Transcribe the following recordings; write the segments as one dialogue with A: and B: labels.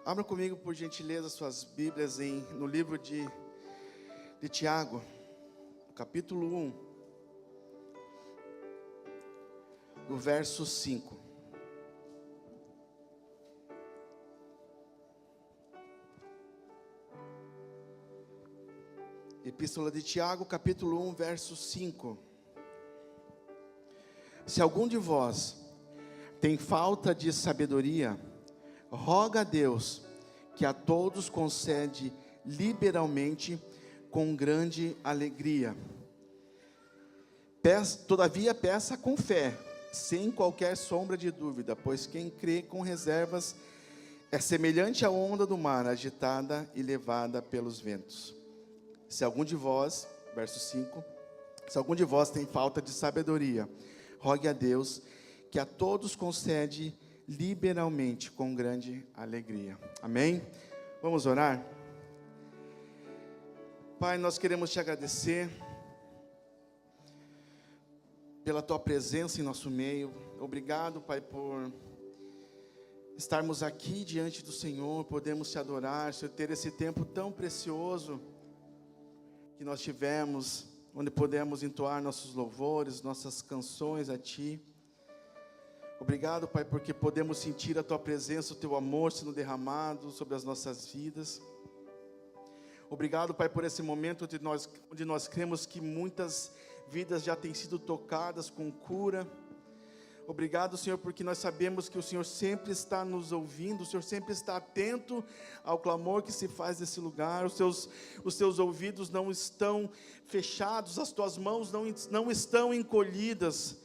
A: Abra comigo, por gentileza, suas Bíblias no livro de Tiago, capítulo 1, no verso 5. Epístola de Tiago, capítulo 1, verso 5. Se algum de vós tem falta de sabedoria, roga a Deus, que a todos concede liberalmente, com grande alegria. Todavia peça com fé, sem qualquer sombra de dúvida, pois quem crê com reservas é semelhante à onda do mar, agitada e levada pelos ventos. Se algum de vós, verso 5, se algum de vós tem falta de sabedoria, rogue a Deus, que a todos concede liberalmente, com grande alegria. Amém? Vamos orar? Pai, nós queremos te agradecer pela tua presença em nosso meio. Obrigado, Pai, por estarmos aqui diante do Senhor, podemos te adorar, Senhor, ter esse tempo tão precioso que nós tivemos, onde podemos entoar nossos louvores, nossas canções a Ti. Obrigado, Pai, porque podemos sentir a Tua presença, o Teu amor sendo derramado sobre as nossas vidas. Obrigado, Pai, por esse momento onde nós cremos que muitas vidas já têm sido tocadas com cura. Obrigado, Senhor, porque nós sabemos que o Senhor sempre está nos ouvindo, o Senhor sempre está atento ao clamor que se faz nesse lugar. Os teus ouvidos não estão fechados, as tuas mãos não estão encolhidas.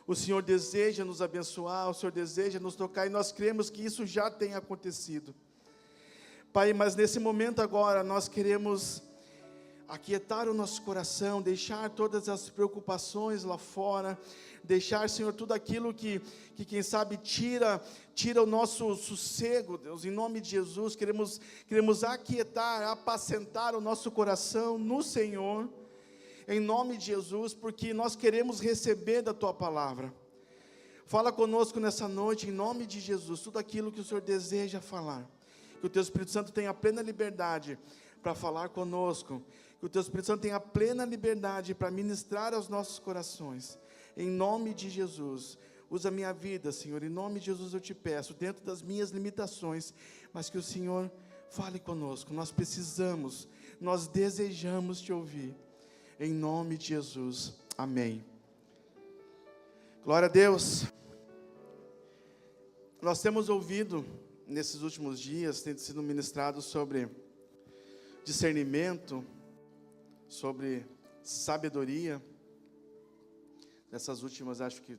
A: O Senhor deseja nos abençoar, o Senhor deseja nos tocar, e nós cremos que isso já tem acontecido. Pai, mas nesse momento agora, nós queremos aquietar o nosso coração, deixar todas as preocupações lá fora, deixar, Senhor, tudo aquilo que quem sabe tira o nosso sossego, Deus, em nome de Jesus, queremos aquietar, apacentar o nosso coração no Senhor, em nome de Jesus, porque nós queremos receber da Tua palavra. Fala conosco nessa noite, em nome de Jesus, tudo aquilo que o Senhor deseja falar, que o Teu Espírito Santo tenha plena liberdade para falar conosco, que o Teu Espírito Santo tenha plena liberdade para ministrar aos nossos corações, em nome de Jesus. Usa a minha vida, Senhor, em nome de Jesus eu te peço, dentro das minhas limitações, mas que o Senhor fale conosco. Nós precisamos, nós desejamos te ouvir, em nome de Jesus, amém. Glória a Deus. Nós temos ouvido nesses últimos dias, tem sido ministrado sobre discernimento, sobre sabedoria. Nessas últimas, acho que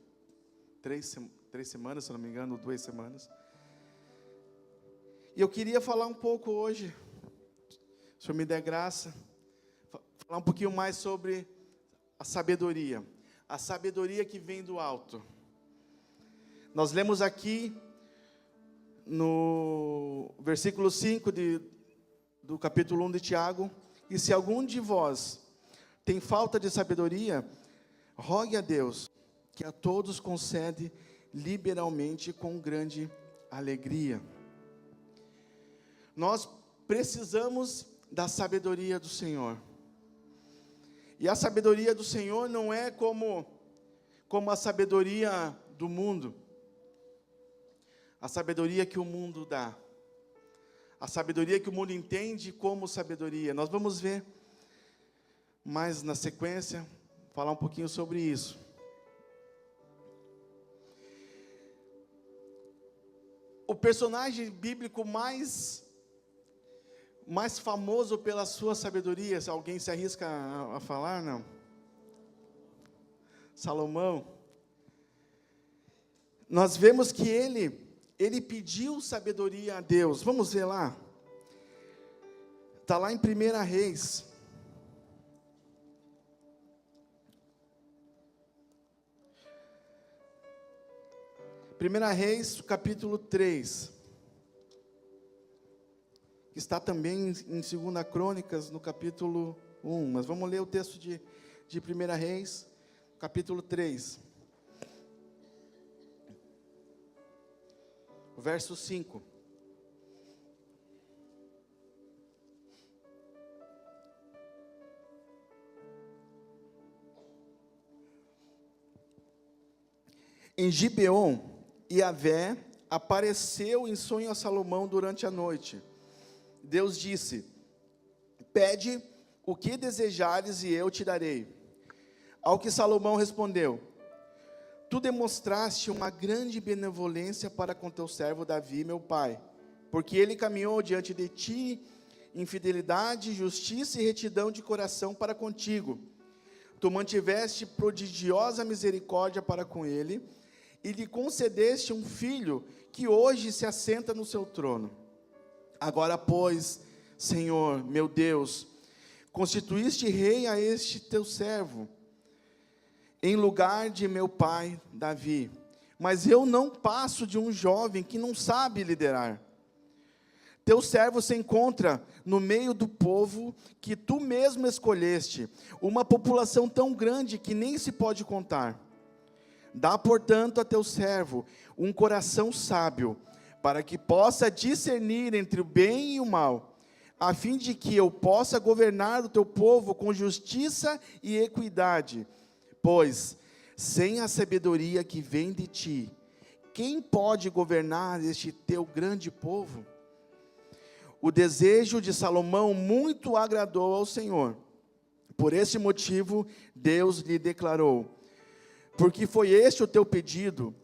A: 3 semanas, se não me engano, 2 semanas. E eu queria falar um pouco hoje, se o Senhor me der graça, falar um pouquinho mais sobre a sabedoria que vem do alto. Nós lemos aqui no versículo 5 do capítulo 1 de Tiago: e se algum de vós tem falta de sabedoria, rogue a Deus, que a todos concede liberalmente, com grande alegria. Nós precisamos da sabedoria do Senhor. E a sabedoria do Senhor não é como a sabedoria do mundo, a sabedoria que o mundo dá, a sabedoria que o mundo entende como sabedoria. Nós vamos ver mais na sequência, falar um pouquinho sobre isso. O personagem bíblico mais famoso pela sua sabedoria, se alguém se arrisca a falar, não? Salomão. Nós vemos que ele pediu sabedoria a Deus. Vamos ver lá. Está lá em 1 Reis. Primeira Reis, capítulo 3. Está também em 2 Crônicas, no capítulo 1. Mas vamos ler o texto de 1 Reis, capítulo 3. O verso 5. Em Gibeon, Yahvé apareceu em sonho a Salomão durante a noite. Deus disse: pede o que desejares e eu te darei. Ao que Salomão respondeu: tu demonstraste uma grande benevolência para com teu servo Davi, meu pai, porque ele caminhou diante de ti em fidelidade, justiça e retidão de coração para contigo. Tu mantiveste prodigiosa misericórdia para com ele, e lhe concedeste um filho, que hoje se assenta no seu trono. Agora, pois, Senhor, meu Deus, constituíste rei a este teu servo, em lugar de meu pai Davi. Mas eu não passo de um jovem que não sabe liderar. Teu servo se encontra no meio do povo que tu mesmo escolheste, uma população tão grande que nem se pode contar. Dá, portanto, a teu servo um coração sábio, para que possa discernir entre o bem e o mal, a fim de que eu possa governar o teu povo com justiça e equidade. Pois, sem a sabedoria que vem de ti, quem pode governar este teu grande povo? O desejo de Salomão muito agradou ao Senhor. Por esse motivo, Deus lhe declarou: porque foi este o teu pedido,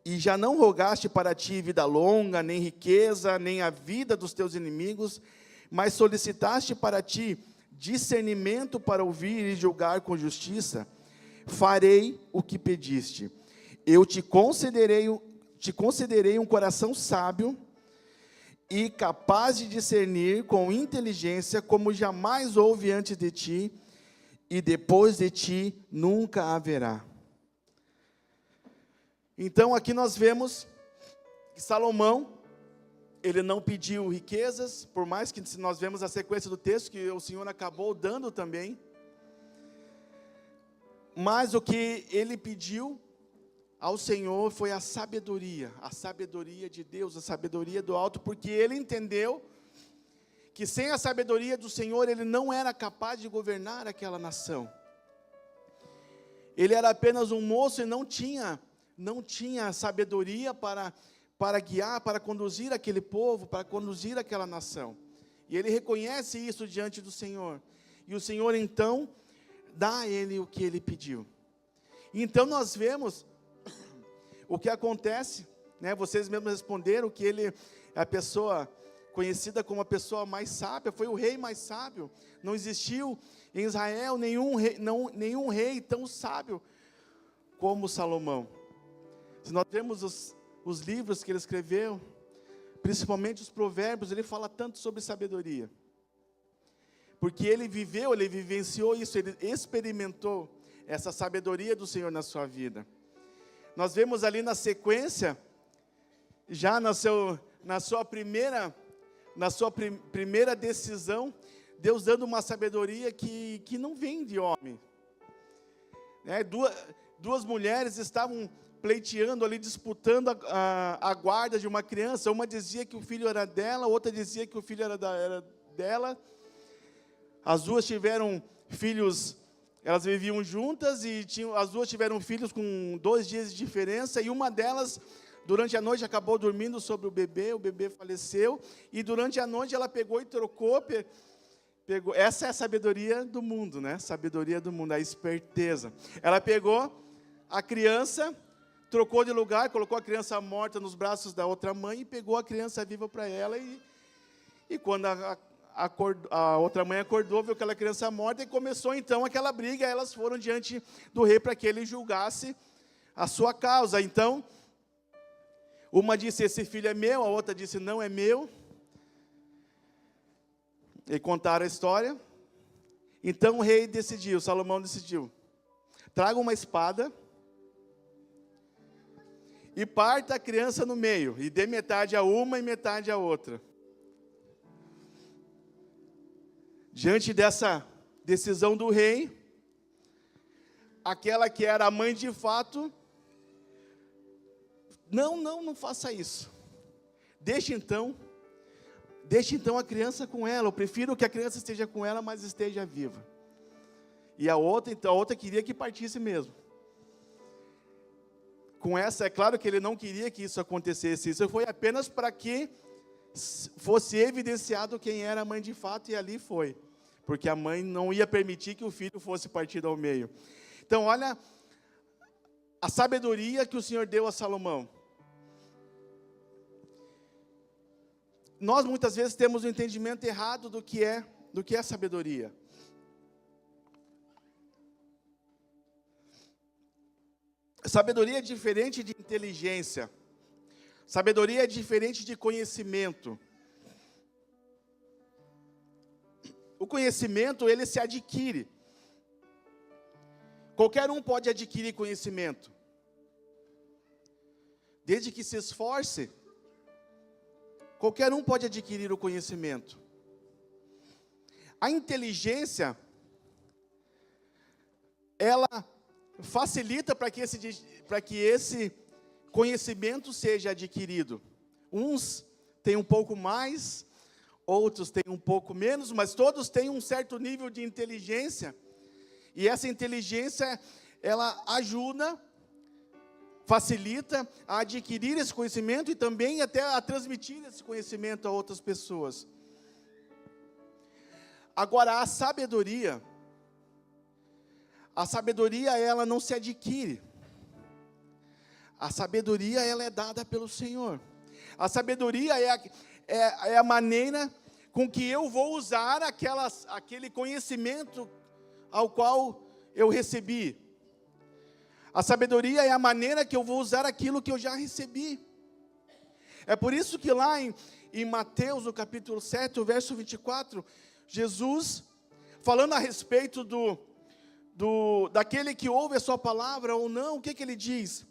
A: e já não rogaste para ti vida longa, nem riqueza, nem a vida dos teus inimigos, mas solicitaste para ti discernimento para ouvir e julgar com justiça, farei o que pediste. Eu te concederei um coração sábio e capaz de discernir com inteligência, como jamais houve antes de ti, e depois de ti nunca haverá. Então aqui nós vemos que Salomão, ele não pediu riquezas, por mais que nós vemos a sequência do texto, que o Senhor acabou dando também. Mas o que ele pediu ao Senhor foi a sabedoria de Deus, a sabedoria do alto, porque ele entendeu que sem a sabedoria do Senhor, ele não era capaz de governar aquela nação. Ele era apenas um moço e não tinha sabedoria para guiar, para conduzir aquele povo, para conduzir aquela nação. E ele reconhece isso diante do Senhor. E o Senhor, então, dá a ele o que ele pediu. Então, nós vemos o que acontece, né? Vocês mesmos responderam que ele é a pessoa conhecida como a pessoa mais sábia, foi o rei mais sábio. Não existiu em Israel nenhum rei tão sábio como Salomão. Se nós vemos os livros que ele escreveu, principalmente os provérbios, ele fala tanto sobre sabedoria. Porque ele vivenciou isso, ele experimentou essa sabedoria do Senhor na sua vida. Nós vemos ali na sequência, já na sua primeira decisão, Deus dando uma sabedoria que não vem de homem. Né? Duas mulheres estavam pleiteando ali, disputando a guarda de uma criança. Uma dizia que o filho era dela, outra dizia que o filho era dela. As duas tiveram filhos, elas viviam juntas e as duas tiveram filhos com 2 dias de diferença, e uma delas, durante a noite, acabou dormindo sobre o bebê faleceu, e durante a noite ela pegou e trocou, essa é a sabedoria do mundo, né? Sabedoria do mundo, a esperteza. Ela pegou a criança, trocou de lugar, colocou a criança morta nos braços da outra mãe, e pegou a criança viva para ela, e quando a outra mãe acordou, viu aquela criança morta, e começou então aquela briga. Elas foram diante do rei para que ele julgasse a sua causa. Então, uma disse: esse filho é meu, a outra disse: não é meu. E contaram a história. Então o rei decidiu, Salomão decidiu: traga uma espada e parta a criança no meio, e dê metade a uma e metade a outra. Diante dessa decisão do rei, aquela que era a mãe de fato, não faça isso. Deixe então a criança com ela. Eu prefiro que a criança esteja com ela, mas esteja viva. E a outra queria que partisse mesmo. com essa, é claro que ele não queria que isso acontecesse. Isso foi apenas para que fosse evidenciado quem era a mãe de fato, e ali foi. Porque a mãe não ia permitir que o filho fosse partido ao meio. Então, olha a sabedoria que o Senhor deu a Salomão. Nós muitas vezes temos um entendimento errado do que é sabedoria. Sabedoria é diferente de inteligência. Sabedoria é diferente de conhecimento. O conhecimento, ele se adquire. Qualquer um pode adquirir conhecimento. Desde que se esforce, qualquer um pode adquirir o conhecimento. A inteligência, ela facilita para que esse conhecimento seja adquirido. Uns têm um pouco mais, outros têm um pouco menos, mas todos têm um certo nível de inteligência. E essa inteligência, ela ajuda, facilita a adquirir esse conhecimento e também até a transmitir esse conhecimento a outras pessoas. Agora, a sabedoria ela não se adquire. A sabedoria, ela é dada pelo Senhor. A sabedoria é a maneira com que eu vou usar aquele conhecimento ao qual eu recebi. A sabedoria é a maneira que eu vou usar aquilo que eu já recebi. É por isso que lá em Mateus, no capítulo 7, o verso 24, Jesus, falando a respeito daquele que ouve a sua palavra ou não, o que ele diz?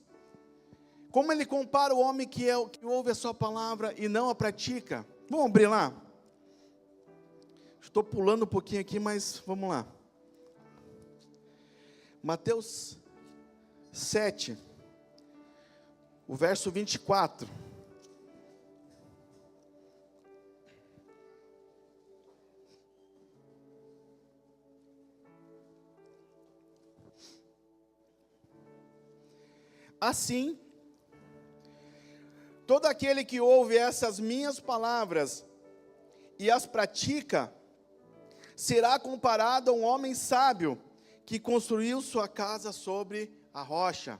A: Como ele compara o homem que ouve a sua palavra e não a pratica? Vamos abrir lá? Estou pulando um pouquinho aqui, mas vamos lá. Mateus 7, o verso 24. Assim, todo aquele que ouve essas minhas palavras e as pratica, será comparado a um homem sábio que construiu sua casa sobre a rocha.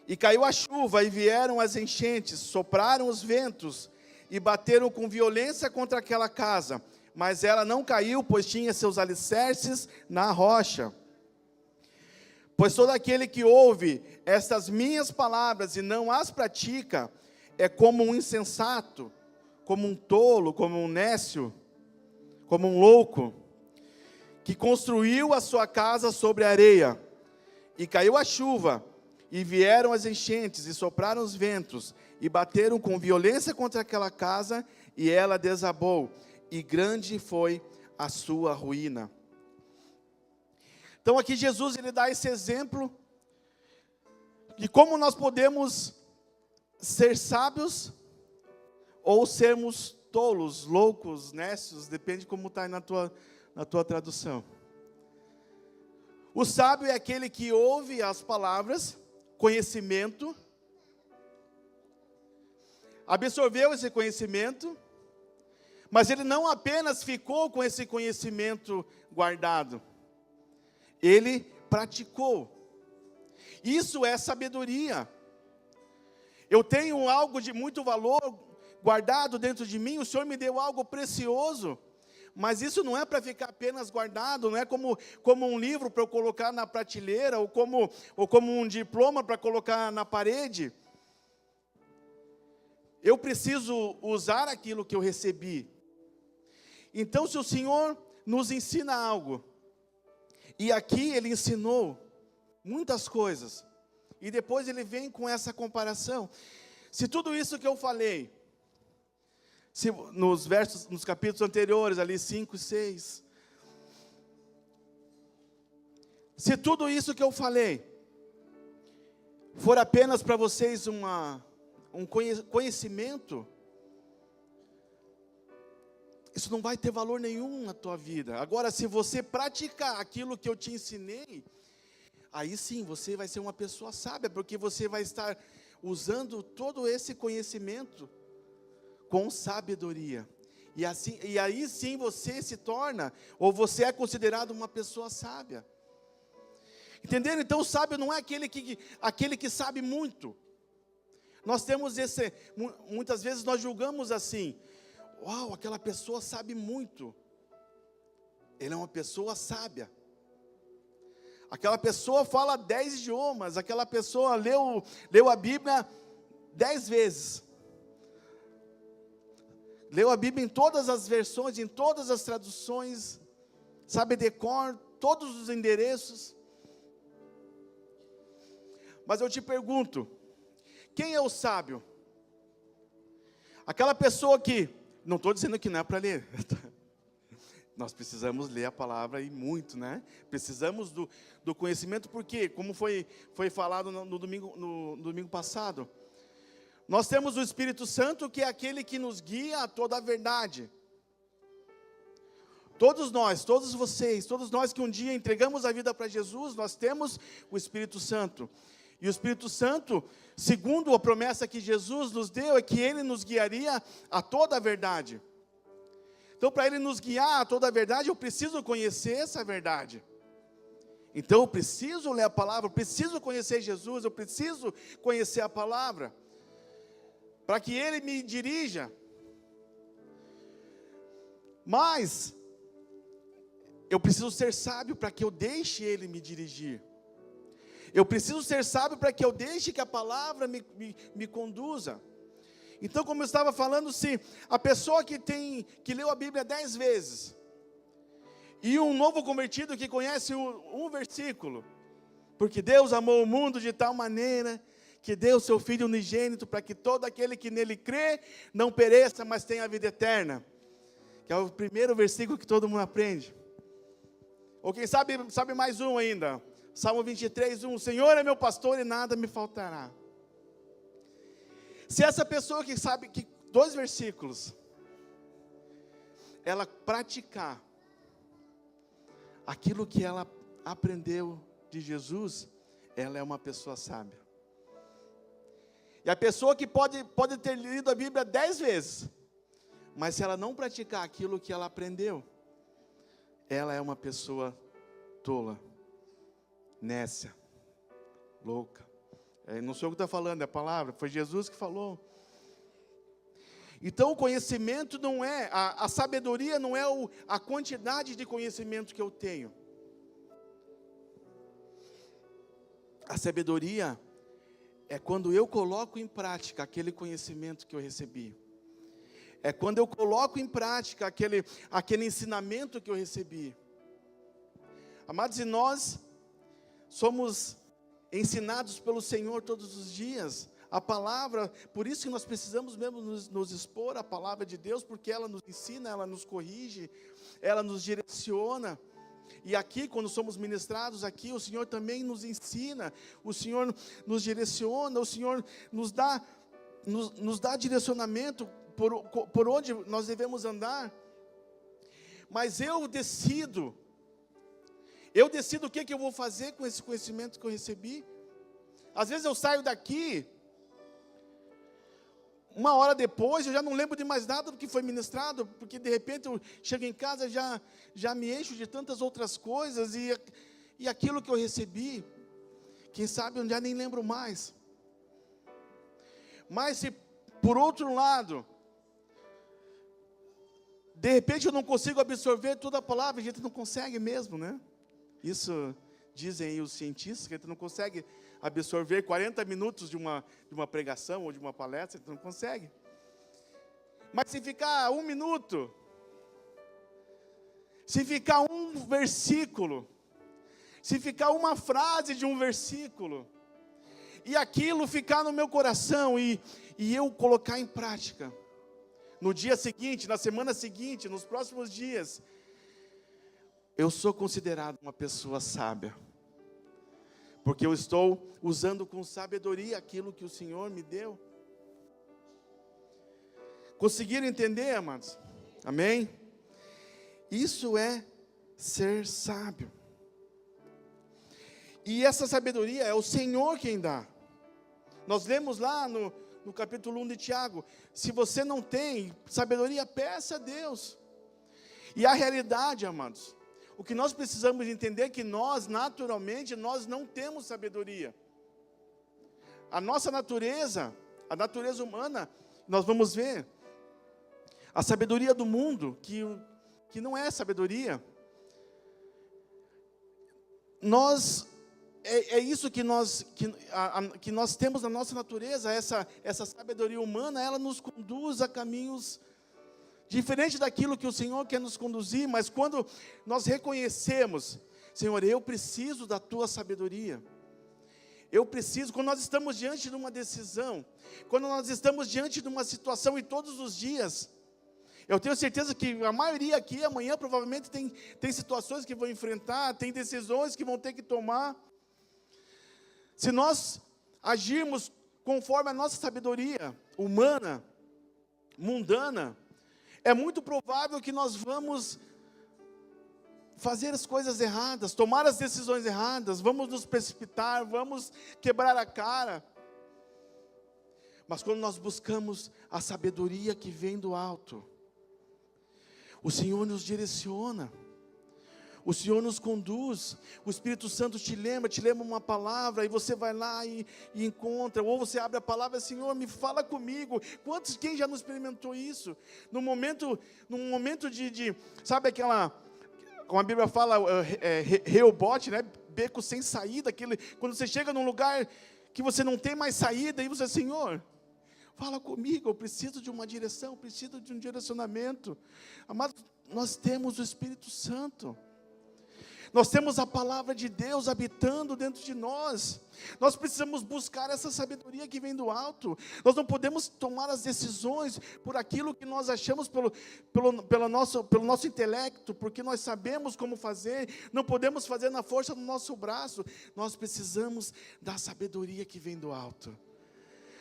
A: E caiu a chuva, e vieram as enchentes, sopraram os ventos, e bateram com violência contra aquela casa. Mas ela não caiu, pois tinha seus alicerces na rocha. Pois todo aquele que ouve estas minhas palavras e não as pratica, é como um insensato, como um tolo, como um nécio, como um louco, que construiu a sua casa sobre a areia. E caiu a chuva, e vieram as enchentes, e sopraram os ventos, e bateram com violência contra aquela casa, e ela desabou, e grande foi a sua ruína. Então aqui Jesus, ele dá esse exemplo de como nós podemos ser sábios ou sermos tolos, loucos, nécios, depende como está aí na tua tradução. O sábio é aquele que ouve as palavras, conhecimento, absorveu esse conhecimento, mas ele não apenas ficou com esse conhecimento guardado, ele praticou. Isso é sabedoria. Eu tenho algo de muito valor guardado dentro de mim, o Senhor me deu algo precioso, mas isso não é para ficar apenas guardado, não é como um livro para eu colocar na prateleira, ou como um diploma para colocar na parede. Eu preciso usar aquilo que eu recebi. Então, se o Senhor nos ensina algo, e aqui Ele ensinou muitas coisas, e depois Ele vem com essa comparação. Se tudo isso que eu falei, nos capítulos anteriores, ali 5 e 6, se tudo isso que eu falei for apenas para vocês um conhecimento, isso não vai ter valor nenhum na tua vida. Agora, se você praticar aquilo que eu te ensinei, aí sim você vai ser uma pessoa sábia, porque você vai estar usando todo esse conhecimento com sabedoria. E aí sim você se torna, ou você é considerado uma pessoa sábia. Entenderam? Então o sábio não é aquele que sabe muito. Nós temos muitas vezes nós julgamos assim: uau, aquela pessoa sabe muito. Ele é uma pessoa sábia. Aquela pessoa fala 10 idiomas, aquela pessoa leu a Bíblia 10 vezes. Leu a Bíblia em todas as versões, em todas as traduções, sabe de cor todos os endereços. Mas eu te pergunto, quem é o sábio? Aquela pessoa que, não estou dizendo que não é para ler, nós precisamos ler a palavra e muito, né? Precisamos do conhecimento, porque, como foi falado no domingo passado, nós temos o Espírito Santo, que é aquele que nos guia a toda a verdade. Todos nós, todos vocês, todos nós que um dia entregamos a vida para Jesus, nós temos o Espírito Santo. E o Espírito Santo, segundo a promessa que Jesus nos deu, é que Ele nos guiaria a toda a verdade. Então, para Ele nos guiar a toda a verdade, eu preciso conhecer essa verdade. Então, eu preciso ler a palavra, eu preciso conhecer Jesus, eu preciso conhecer a palavra, para que Ele me dirija. Mas eu preciso ser sábio para que eu deixe Ele me dirigir. Eu preciso ser sábio para que eu deixe que a palavra me conduza. Então, como eu estava falando, se a pessoa que leu a Bíblia 10 vezes, e um novo convertido que conhece um versículo, porque Deus amou o mundo de tal maneira que deu o seu Filho unigênito, para que todo aquele que nele crê, não pereça, mas tenha a vida eterna. Que é o primeiro versículo que todo mundo aprende. Ou quem sabe mais um ainda. Salmo 23, 1. O Senhor é meu pastor e nada me faltará. Se essa pessoa que sabe que 2 versículos, ela praticar aquilo que ela aprendeu de Jesus, ela é uma pessoa sábia. E a pessoa que pode ter lido a Bíblia 10 vezes, mas se ela não praticar aquilo que ela aprendeu, ela é uma pessoa tola, nécia, louca. Não sou eu que estou falando, é a palavra, foi Jesus que falou. Então o conhecimento não é, a sabedoria não é a quantidade de conhecimento que eu tenho. A sabedoria é quando eu coloco em prática aquele conhecimento que eu recebi. É quando eu coloco em prática aquele ensinamento que eu recebi. Amados, e nós somos ensinados pelo Senhor todos os dias. A palavra, por isso que nós precisamos mesmo nos expor à palavra de Deus, porque ela nos ensina, ela nos corrige, ela nos direciona. E aqui, quando somos ministrados aqui, o Senhor também nos ensina, o Senhor nos direciona, o Senhor nos dá direcionamento por onde nós devemos andar. Mas eu decido o que eu vou fazer com esse conhecimento que eu recebi. Às vezes eu saio daqui, 1 hora depois, eu já não lembro de mais nada do que foi ministrado, porque de repente eu chego em casa, já me encho de tantas outras coisas, e aquilo que eu recebi, quem sabe eu já nem lembro mais. Mas se por outro lado, de repente eu não consigo absorver toda a palavra, a gente não consegue mesmo, né? Isso dizem aí os cientistas, que a gente não consegue absorver 40 minutos de uma pregação ou de uma palestra, a gente não consegue. Mas se ficar 1 minuto, se ficar um versículo, se ficar uma frase de um versículo, e aquilo ficar no meu coração, e eu colocar em prática, no dia seguinte, na semana seguinte, nos próximos dias, eu sou considerado uma pessoa sábia, porque eu estou usando com sabedoria aquilo que o Senhor me deu. Conseguiram entender, amados? Amém? Isso é ser sábio. E essa sabedoria é o Senhor quem dá. Nós lemos lá no capítulo 1 de Tiago, se você não tem sabedoria, peça a Deus. E a realidade, amados, o que nós precisamos entender é que nós, naturalmente, nós não temos sabedoria. A nossa natureza, a natureza humana, nós vamos ver, a sabedoria do mundo, que não é sabedoria, é isso que nós temos na nossa natureza, essa sabedoria humana, ela nos conduz a caminhos diferentes daquilo que o Senhor quer nos conduzir, mas quando nós reconhecemos, Senhor, eu preciso da Tua sabedoria, quando nós estamos diante de uma decisão, quando nós estamos diante de uma situação, e todos os dias, eu tenho certeza que a maioria aqui, amanhã provavelmente tem situações que vão enfrentar, tem decisões que vão ter que tomar. Se nós agirmos conforme a nossa sabedoria humana, mundana, é muito provável que nós vamos fazer as coisas erradas, tomar as decisões erradas, vamos nos precipitar, vamos quebrar a cara. Mas quando nós buscamos a sabedoria que vem do alto, o Senhor nos direciona, o Senhor nos conduz, o Espírito Santo te lembra uma palavra, e você vai lá e encontra, ou você abre a palavra, Senhor, me fala comigo. Quem já não experimentou isso? Num momento de sabe aquela, como a Bíblia fala, rebote, né? Beco sem saída, quando você chega num lugar que você não tem mais saída, e você, Senhor, fala comigo, eu preciso de uma direção, eu preciso de um direcionamento. Amados, nós temos o Espírito Santo. Nós temos a palavra de Deus habitando dentro de nós. Nós precisamos buscar essa sabedoria que vem do alto. Nós não podemos tomar as decisões por aquilo que nós achamos pelo nosso intelecto, porque nós sabemos como fazer. Não podemos fazer na força do nosso braço. Nós precisamos da sabedoria que vem do alto.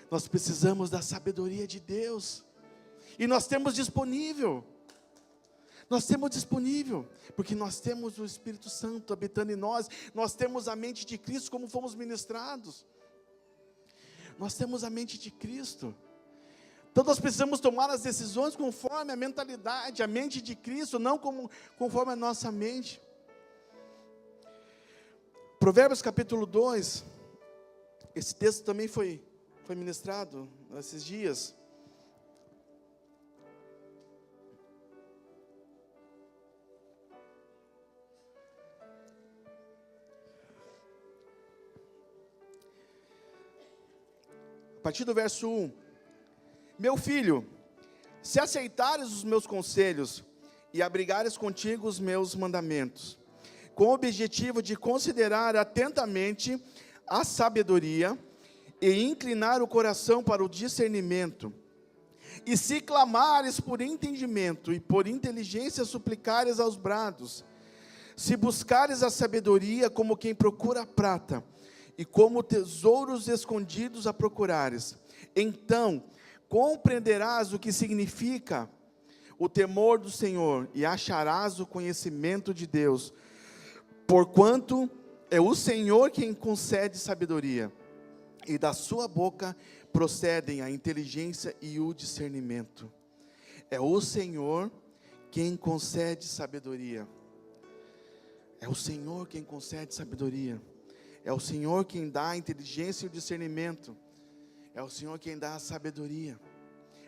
A: Nós precisamos da sabedoria de Deus. E nós temos disponível. Porque nós temos o Espírito Santo habitando em nós, nós temos a mente de Cristo, como fomos ministrados, nós temos a mente de Cristo, então nós precisamos tomar as decisões conforme a mentalidade, a mente de Cristo, não conforme a nossa mente. Provérbios capítulo 2, esse texto também foi ministrado nesses dias. A partir do verso 1, meu filho, se aceitares os meus conselhos e abrigares contigo os meus mandamentos, com o objetivo de considerar atentamente a sabedoria e inclinar o coração para o discernimento, e se clamares por entendimento e por inteligência suplicares aos brados, se buscares a sabedoria como quem procura a prata, e como tesouros escondidos a procurares, então compreenderás o que significa o temor do Senhor, e acharás o conhecimento de Deus, porquanto é o Senhor quem concede sabedoria, e da sua boca procedem a inteligência e o discernimento. É o Senhor quem concede sabedoria. É o Senhor quem concede sabedoria. É o Senhor quem dá a inteligência e o discernimento. É o Senhor quem dá a sabedoria.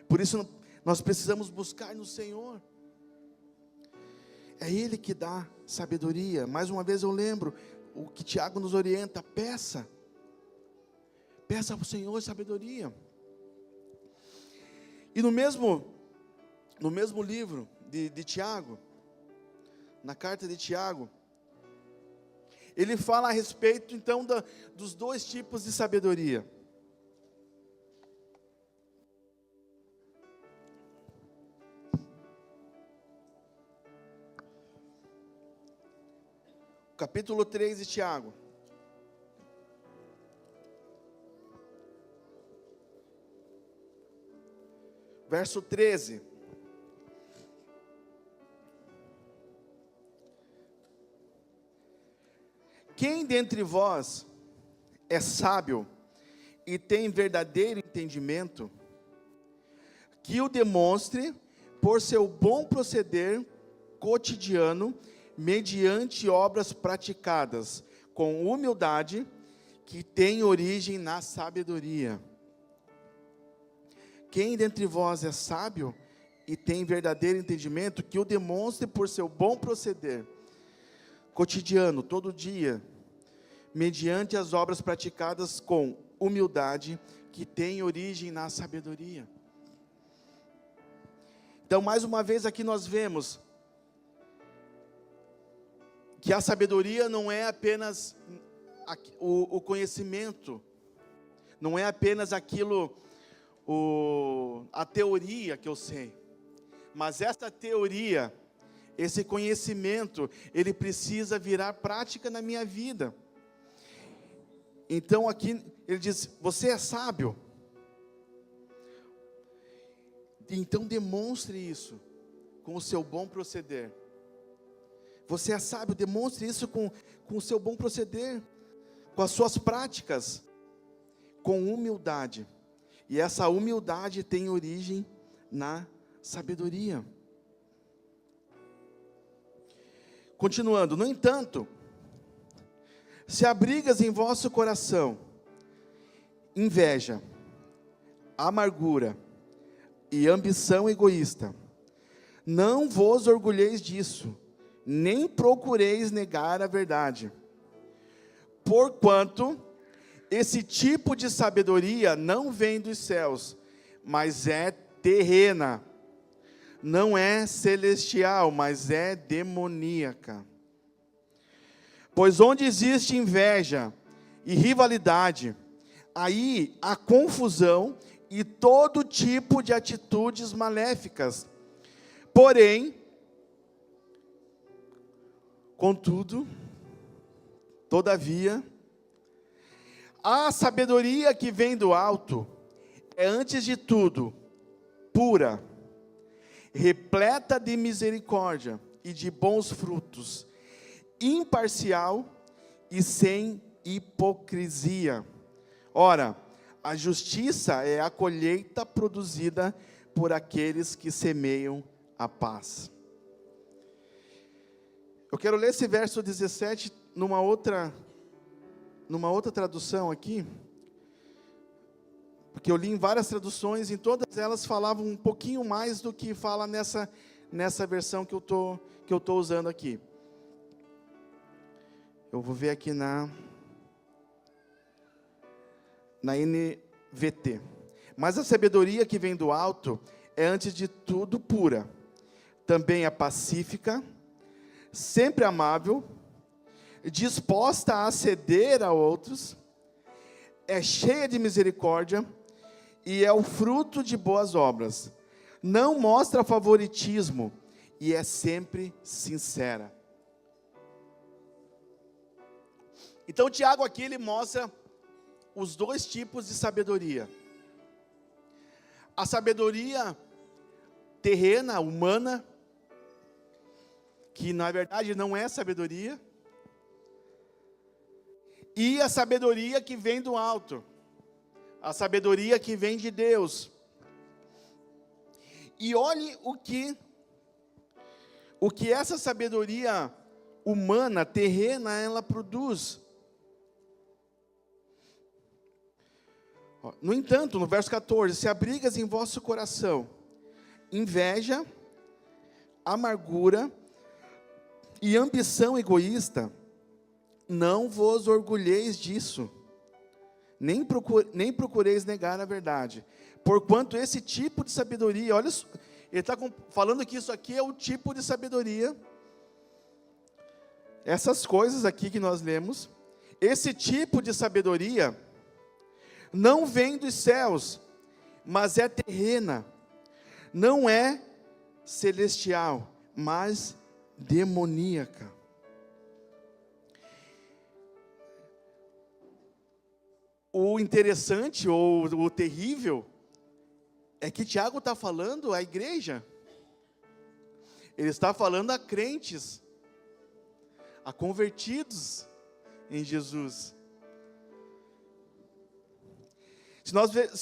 A: Por isso nós precisamos buscar no Senhor. É Ele que dá sabedoria. Mais uma vez eu lembro o que Tiago nos orienta: peça ao Senhor sabedoria. E no mesmo livro de Tiago, na carta de Tiago, ele fala a respeito então dos dois tipos de sabedoria. Capítulo 3 de Tiago. Verso 13. Quem dentre vós é sábio e tem verdadeiro entendimento, que o demonstre por seu bom proceder cotidiano, mediante obras praticadas com humildade, que tem origem na sabedoria. Quem dentre vós é sábio e tem verdadeiro entendimento, que o demonstre por seu bom proceder cotidiano, todo dia, mediante as obras praticadas com humildade, que tem origem na sabedoria. Então, mais uma vez aqui nós vemos que a sabedoria não é apenas o conhecimento, não é apenas aquilo, a teoria que eu sei, mas essa teoria, esse conhecimento, ele precisa virar prática na minha vida. Então aqui ele diz, você é sábio, então demonstre isso com o seu bom proceder. Você é sábio, demonstre isso com o seu bom proceder, com as suas práticas, com humildade. E essa humildade tem origem na sabedoria. Continuando, no entanto, se abrigas em vosso coração inveja, amargura e ambição egoísta, não vos orgulheis disso, nem procureis negar a verdade. Porquanto esse tipo de sabedoria não vem dos céus, mas é terrena. Não é celestial, mas é demoníaca. Pois onde existe inveja e rivalidade, aí há confusão e todo tipo de atitudes maléficas. Porém, contudo, todavia, a sabedoria que vem do alto é, antes de tudo, pura, repleta de misericórdia e de bons frutos, imparcial e sem hipocrisia. Ora, a justiça é a colheita produzida por aqueles que semeiam a paz. Eu quero ler esse verso 17 numa outra tradução aqui, porque eu li em várias traduções, em todas elas falavam um pouquinho mais do que fala nessa versão que eu tô usando aqui. Eu vou ver aqui na NVT. Mas a sabedoria que vem do alto é antes de tudo pura, também é pacífica, sempre amável, disposta a ceder a outros, é cheia de misericórdia e é o fruto de boas obras. Não mostra favoritismo e é sempre sincera. Então Tiago aqui ele mostra os dois tipos de sabedoria. A sabedoria terrena, humana, que na verdade não é sabedoria, e a sabedoria que vem do alto, a sabedoria que vem de Deus. E olhe o que essa sabedoria humana, terrena, ela produz. No entanto, no verso 14, se abrigas em vosso coração inveja, amargura e ambição egoísta, não vos orgulheis disso, nem procureis negar a verdade. Porquanto esse tipo de sabedoria, olha, ele está falando que isso aqui é o tipo de sabedoria, essas coisas aqui que nós lemos, esse tipo de sabedoria não vem dos céus, mas é terrena, não é celestial, mas demoníaca. O interessante ou o terrível é que Tiago está falando à igreja, ele está falando a crentes, a convertidos, em Jesus.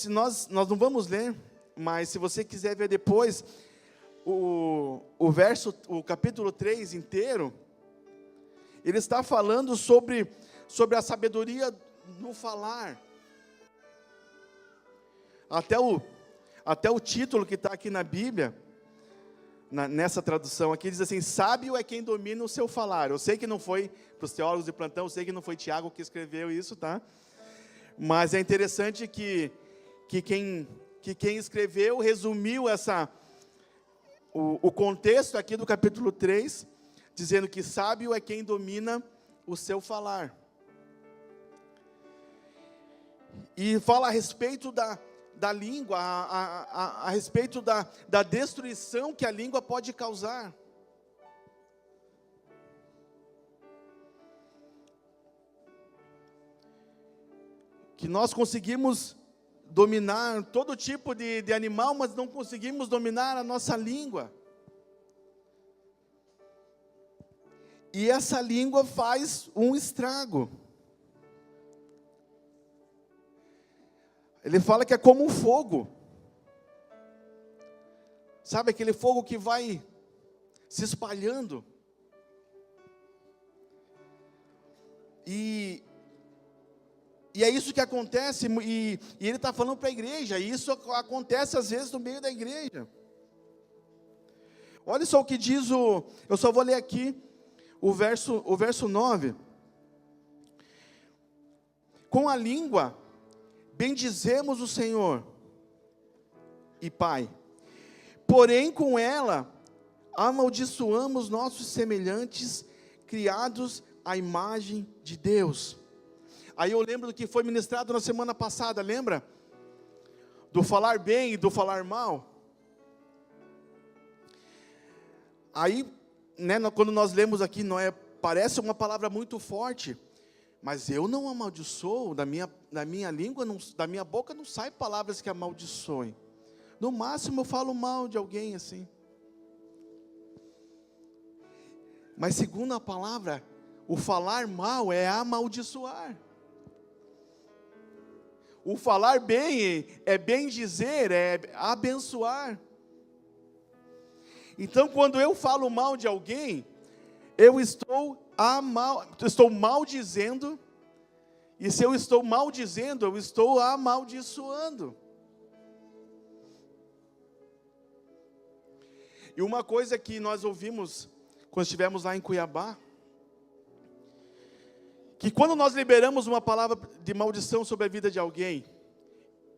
A: Nós não vamos ler, mas se você quiser ver depois, o capítulo 3 inteiro, ele está falando sobre a sabedoria no falar. Até o título que está aqui na Bíblia, nessa tradução aqui, diz assim: sábio é quem domina o seu falar. Eu sei que não foi, para os teólogos de plantão, eu sei que não foi Tiago que escreveu isso, tá? Mas é interessante que quem escreveu resumiu o contexto aqui do capítulo 3, dizendo que sábio é quem domina o seu falar. E fala a respeito da língua, a respeito da destruição que a língua pode causar. Que nós conseguimos dominar todo tipo de animal, mas não conseguimos dominar a nossa língua. E essa língua faz um estrago. Ele fala que é como um fogo. Sabe aquele fogo que vai se espalhando? E é isso que acontece, e ele está falando para a igreja, e isso acontece às vezes no meio da igreja. Olha só o que diz eu só vou ler aqui o verso 9. Com a língua bendizemos o Senhor e Pai, porém com ela amaldiçoamos nossos semelhantes, criados à imagem de Deus. Aí eu lembro do que foi ministrado na semana passada, lembra? Do falar bem e do falar mal. Aí, quando nós lemos aqui, parece uma palavra muito forte, mas eu não amaldiçoo, da minha língua, da minha boca não saem palavras que amaldiçoem. No máximo eu falo mal de alguém assim. Mas segundo a palavra, o falar mal é amaldiçoar. O falar bem é bem dizer, é abençoar. Então, quando eu falo mal de alguém, eu estou maldizendo, e se eu estou maldizendo, eu estou amaldiçoando. E uma coisa que nós ouvimos quando estivemos lá em Cuiabá, que quando nós liberamos uma palavra de maldição sobre a vida de alguém,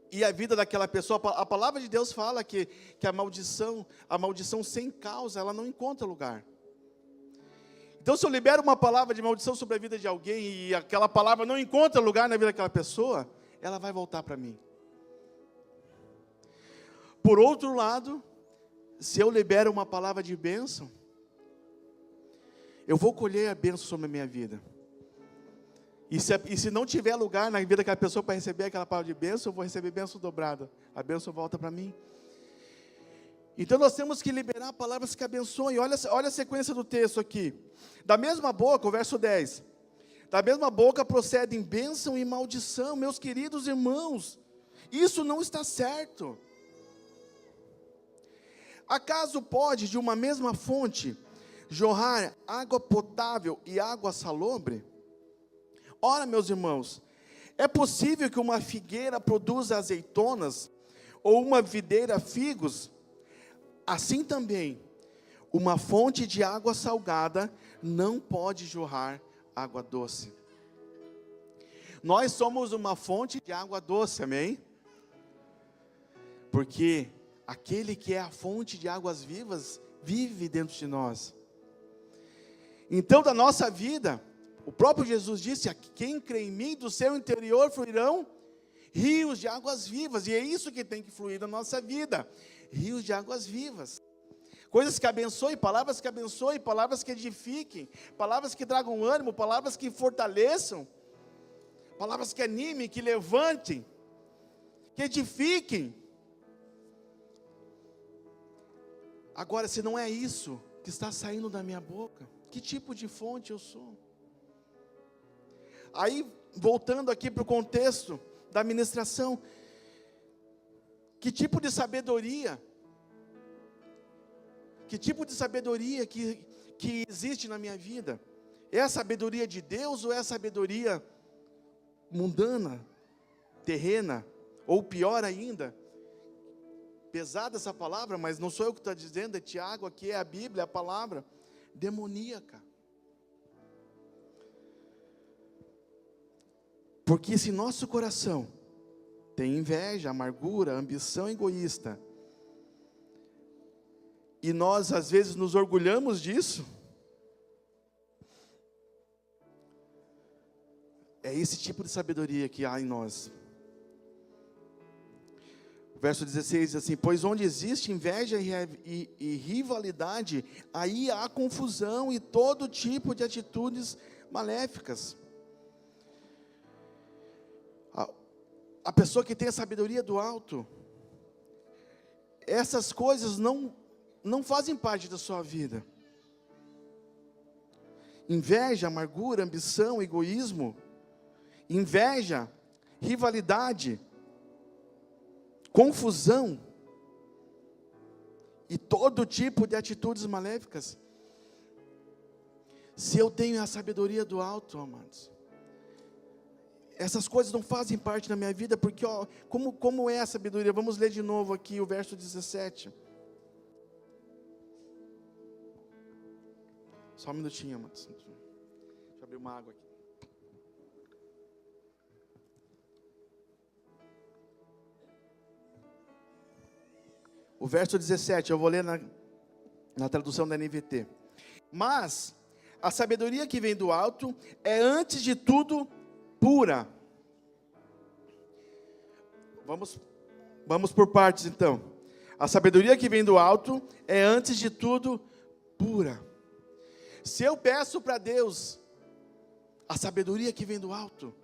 A: e a vida daquela pessoa, a palavra de Deus fala que a maldição sem causa, ela não encontra lugar. Então, se eu libero uma palavra de maldição sobre a vida de alguém, e aquela palavra não encontra lugar na vida daquela pessoa, ela vai voltar para mim. Por outro lado, se eu libero uma palavra de bênção, eu vou colher a bênção sobre a minha vida. E se não tiver lugar na vida daquela pessoa para receber aquela palavra de bênção, eu vou receber bênção dobrada. A bênção volta para mim. Então nós temos que liberar palavras que abençoem. Olha a sequência do texto aqui. Da mesma boca, o verso 10. Da mesma boca procedem bênção e maldição, meus queridos irmãos. Isso não está certo. Acaso pode de uma mesma fonte jorrar água potável e água salobre? Ora, meus irmãos, é possível que uma figueira produza azeitonas, ou uma videira figos? Assim também, uma fonte de água salgada não pode jorrar água doce. Nós somos uma fonte de água doce, amém? Porque aquele que é a fonte de águas vivas, vive dentro de nós. Então, da nossa vida, o próprio Jesus disse: quem crê em mim, do seu interior fluirão rios de águas vivas. E é isso que tem que fluir na nossa vida, rios de águas vivas. Coisas que abençoem, palavras que edifiquem, palavras que tragam ânimo, palavras que fortaleçam, palavras que animem, que levantem, que edifiquem. Agora, se não é isso que está saindo da minha boca, que tipo de fonte eu sou? Aí, voltando aqui para o contexto da ministração, que tipo de sabedoria que existe na minha vida? É a sabedoria de Deus ou é a sabedoria mundana, terrena, ou pior ainda, pesada essa palavra, mas não sou eu que estou dizendo, é Tiago, aqui é a Bíblia, a palavra, demoníaca. Porque se nosso coração tem inveja, amargura, ambição egoísta, e nós às vezes nos orgulhamos disso, é esse tipo de sabedoria que há em nós. O verso 16 diz assim: pois onde existe inveja e rivalidade, aí há confusão e todo tipo de atitudes maléficas. A pessoa que tem a sabedoria do alto, essas coisas não fazem parte da sua vida. Inveja, amargura, ambição, egoísmo, inveja, rivalidade, confusão e todo tipo de atitudes maléficas. Se eu tenho a sabedoria do alto, amados, essas coisas não fazem parte da minha vida, porque como é a sabedoria? Vamos ler de novo aqui o verso 17. Só um minutinho, amados. Deixa eu abrir uma água aqui. O verso 17, eu vou ler na tradução da NVT. Mas a sabedoria que vem do alto é antes de tudo pura. Vamos por partes então. A sabedoria que vem do alto é antes de tudo pura. Se eu peço para Deus a sabedoria que vem do alto,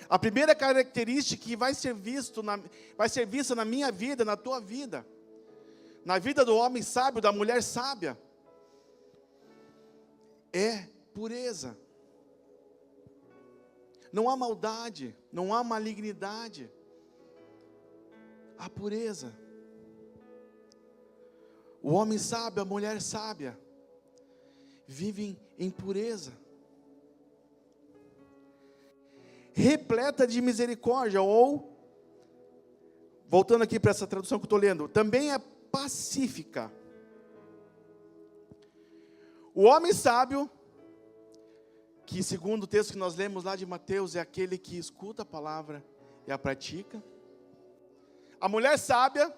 A: a primeira característica que vai ser vista na minha vida, na tua vida, na vida do homem sábio, da mulher sábia, é pureza. Não há maldade, não há malignidade, há pureza. O homem sábio, a mulher sábia, vivem em pureza, repleta de misericórdia, ou, voltando aqui para essa tradução que eu estou lendo, também é pacífica. O homem sábio, que segundo o texto que nós lemos lá de Mateus, é aquele que escuta a palavra e a pratica. A mulher sábia,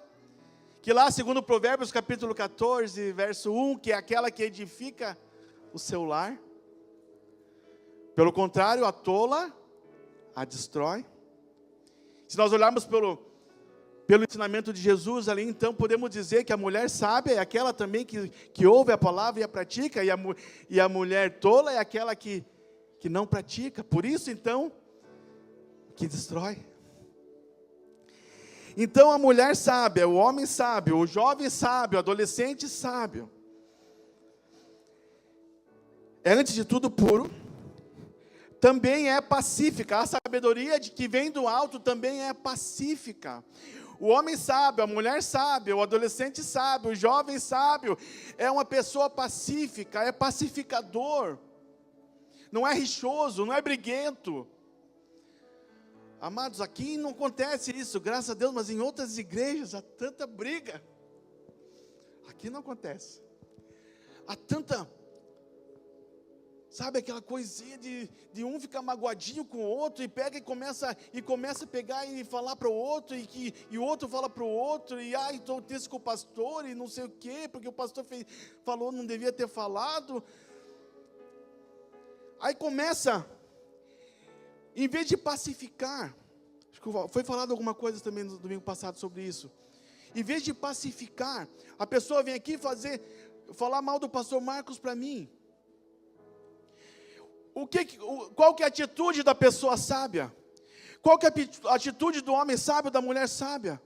A: que lá segundo Provérbios capítulo 14, verso 1, que é aquela que edifica o seu lar. Pelo contrário, a tola a destrói. Se nós olharmos pelo ensinamento de Jesus ali, então podemos dizer que a mulher sábia é aquela também que ouve a palavra e a pratica, e a mulher tola é aquela que não pratica, por isso então, que destrói. Então a mulher sábia, o homem sábio, o jovem sábio, o adolescente sábio, é antes de tudo puro, também é pacífica. A sabedoria que vem do alto também é pacífica. O homem sábio, a mulher sábia, o adolescente sábio, o jovem sábio, é uma pessoa pacífica, é pacificador, não é rixoso, não é briguento. Amados, aqui não acontece isso, graças a Deus, mas em outras igrejas há tanta briga. Aqui não acontece. Há tanta, sabe, aquela coisinha de um ficar magoadinho com o outro, e pega e começa a pegar e falar para o outro, e o outro fala para o outro, e estou triste com o pastor, e não sei o quê, porque o pastor falou, não devia ter falado. Aí começa, em vez de pacificar, acho que foi falado alguma coisa também no domingo passado sobre isso, em vez de pacificar, a pessoa vem aqui falar mal do pastor Marcos para mim. Qual que é a atitude da pessoa sábia? Qual que é a atitude do homem sábio, da mulher sábia?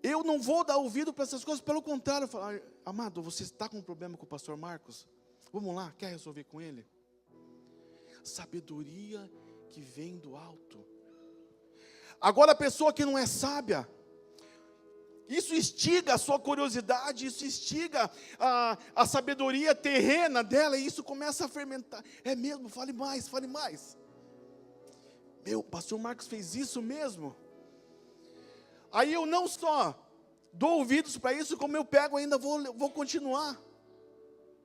A: Eu não vou dar ouvido para essas coisas, pelo contrário, falar, amado, você está com um problema com o pastor Marcos? Vamos lá, quer resolver com ele? Sabedoria que vem do alto. Agora a pessoa que não é sábia, isso instiga a sua curiosidade, isso instiga a sabedoria terrena dela, e isso começa a fermentar. É mesmo? Fale mais, fale mais. Meu, o pastor Marcos fez isso mesmo? Aí eu não só dou ouvidos para isso, como eu pego ainda, vou continuar.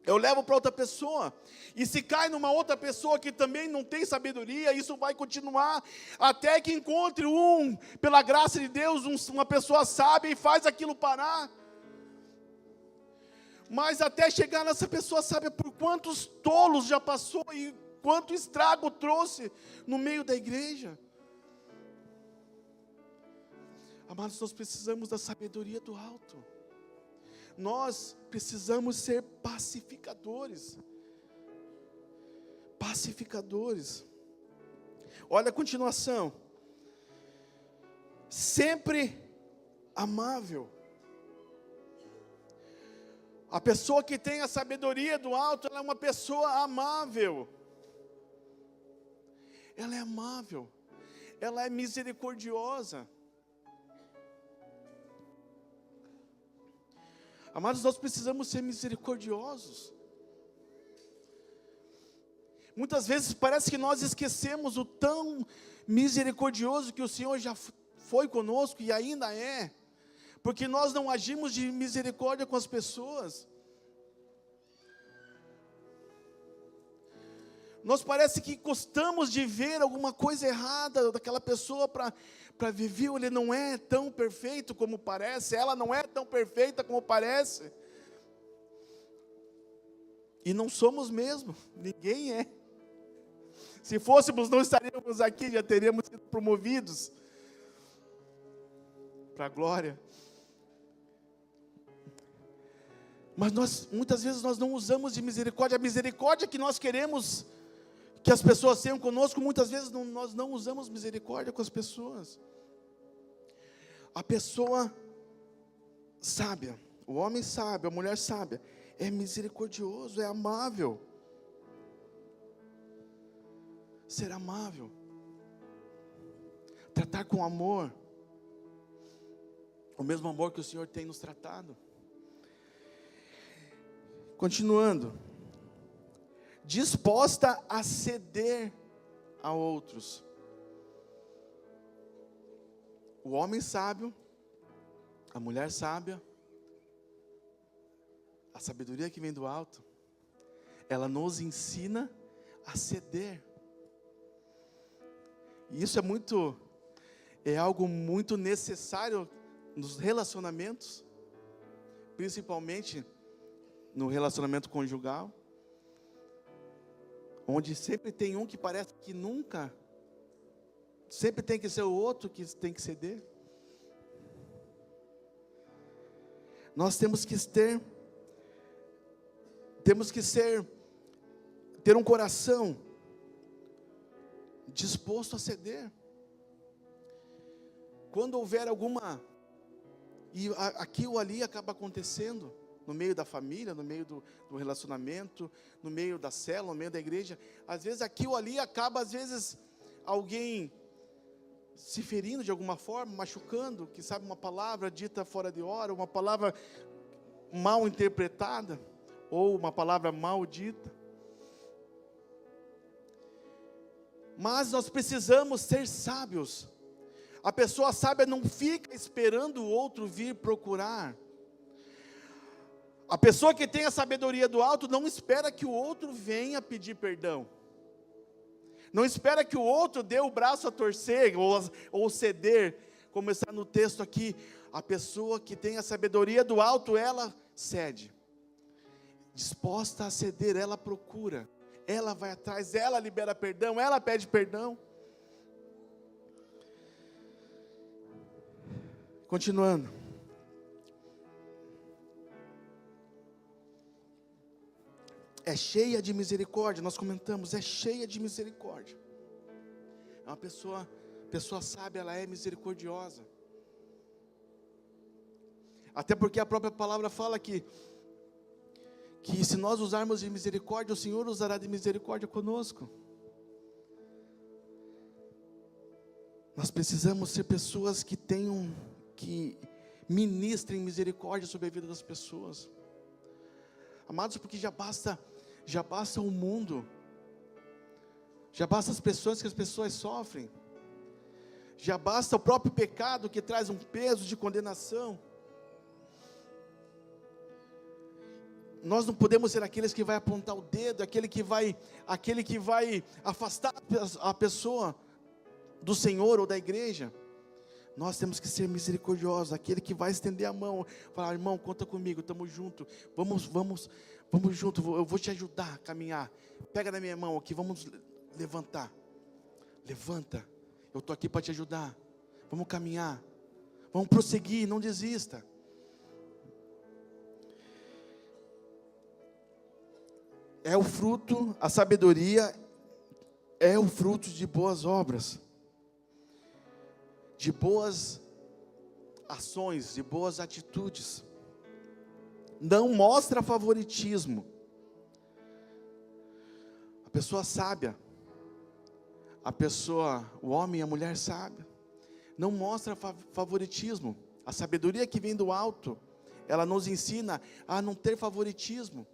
A: Eu levo para outra pessoa, e se cai numa outra pessoa que também não tem sabedoria, isso vai continuar, até que encontre pela graça de Deus, uma pessoa sábia e faz aquilo parar. Mas até chegar nessa pessoa sábia, por quantos tolos já passou, e quanto estrago trouxe no meio da igreja. Amados, nós precisamos da sabedoria do alto. Nós precisamos ser pacificadores. Pacificadores. Olha a continuação. Sempre amável. A pessoa que tem a sabedoria do alto, ela é uma pessoa amável. Ela é amável. Ela é misericordiosa. Amados, nós precisamos ser misericordiosos. Muitas vezes parece que nós esquecemos o tão misericordioso que o Senhor já foi conosco e ainda é, porque nós não agimos de misericórdia com as pessoas. Nós parece que gostamos de ver alguma coisa errada daquela pessoa para viver. Ele não é tão perfeito como parece, ela não é tão perfeita como parece. E não somos mesmo, ninguém é. Se fôssemos, não estaríamos aqui, já teríamos sido promovidos para a glória. Mas muitas vezes nós não usamos de misericórdia. A misericórdia que nós queremos que as pessoas tenham conosco, muitas vezes nós não usamos misericórdia com as pessoas. A pessoa sábia, o homem sábio, a mulher sábia, é misericordioso, é amável. Ser amável, tratar com amor, o mesmo amor que o Senhor tem nos tratado. Continuando, disposta a ceder a outros. O homem sábio, a mulher sábia, a sabedoria que vem do alto, ela nos ensina a ceder. E isso é algo muito necessário nos relacionamentos, principalmente no relacionamento conjugal, onde sempre tem um que parece que nunca, sempre tem que ser o outro que tem que ceder. Nós temos que ter um coração disposto a ceder. Quando houver e aqui ou ali acaba acontecendo, no meio da família, no meio do relacionamento, no meio da célula, no meio da igreja, às vezes aqui ou ali acaba, às vezes, alguém se ferindo de alguma forma, machucando, que sabe, uma palavra dita fora de hora, uma palavra mal interpretada, ou uma palavra mal dita. Mas nós precisamos ser sábios. A pessoa sábia não fica esperando o outro vir procurar. A pessoa que tem a sabedoria do alto não espera que o outro venha pedir perdão. Não espera que o outro dê o braço a torcer ou ceder. Como está no texto aqui, a pessoa que tem a sabedoria do alto, ela cede. Disposta a ceder, ela procura. Ela vai atrás, ela libera perdão, ela pede perdão. Continuando. É cheia de misericórdia, nós comentamos, é cheia de misericórdia. É uma pessoa sábia, ela é misericordiosa. Até porque a própria palavra fala que se nós usarmos de misericórdia, o Senhor usará de misericórdia conosco. Nós precisamos ser pessoas que ministrem misericórdia sobre a vida das pessoas. Amados, porque já basta o mundo, já basta as pessoas que as pessoas sofrem, já basta o próprio pecado que traz um peso de condenação. Nós não podemos ser aqueles que vai apontar o dedo, aquele que vai afastar a pessoa do Senhor ou da igreja. Nós temos que ser misericordiosos, aquele que vai estender a mão, falar: irmão, conta comigo, estamos juntos, vamos juntos, eu vou te ajudar a caminhar, pega na minha mão aqui, vamos levantar, levanta, eu estou aqui para te ajudar, vamos caminhar, vamos prosseguir, não desista. É o fruto, a sabedoria é o fruto de boas obras, de boas ações, de boas atitudes. Não mostra favoritismo. A pessoa sábia, o homem e a mulher sábia, não mostra favoritismo. A sabedoria que vem do alto, ela nos ensina a não ter favoritismo.